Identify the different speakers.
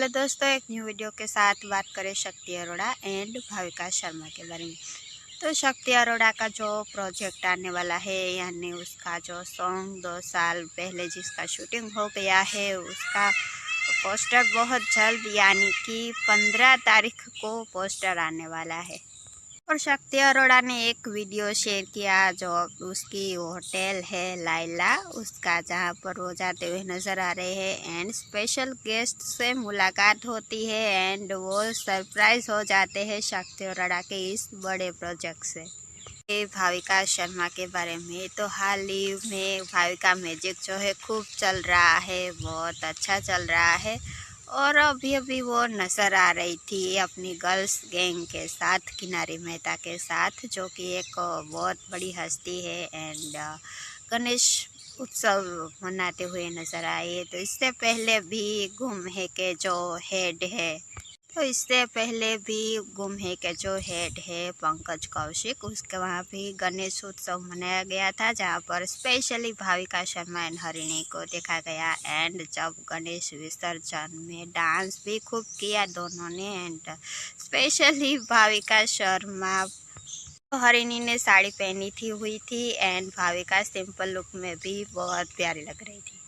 Speaker 1: Hello दोस्तों, एक new video के साथ बात करें शक्ति अरोड़ा एंड भाविका शर्मा के बारे में। तो शक्ति अरोड़ा का जो प्रोजेक्ट आने वाला है, यानी उसका जो सॉन्ग 2 साल पहले जिसका शूटिंग हो गया है, उसका पोस्टर बहुत जल्द यानी कि 15 तारीख को पोस्टर आने वाला है। और शक्ति अरोड़ा ने एक वीडियो शेयर किया जो उसकी होटल है लाइला, उसका, जहां पर वो जाते हुए नज़र आ रहे हैं एंड स्पेशल गेस्ट से मुलाकात होती है एंड वो सरप्राइज हो जाते हैं शक्ति अरोड़ा के इस बड़े प्रोजेक्ट से। ये भाविका शर्मा के बारे में, तो हाल ही में भाविका मैजिक जो है खूब चल रहा है, बहुत अच्छा चल रहा है। और अभी अभी वो नज़र आ रही थी अपनी गर्ल्स गैंग के साथ, किनारी मेहता के साथ, जो कि एक बहुत बड़ी हस्ती है एंड गणेश उत्सव मनाते हुए नज़र आए। तो इससे पहले भी गुम है के जो हेड है, तो इससे पहले भी गुम है के जो हेड है पंकज कौशिक, उसके वहाँ भी गणेश उत्सव मनाया गया था, जहाँ पर स्पेशली भाविका शर्मा एंड हरिणी को देखा गया एंड जब गणेश विसर्जन में डांस भी खूब किया दोनों ने एंड स्पेशली भाविका शर्मा, हरिणी ने साड़ी पहनी थी हुई थी एंड भाविका सिंपल लुक में भी बहुत प्यारी लग रही थी।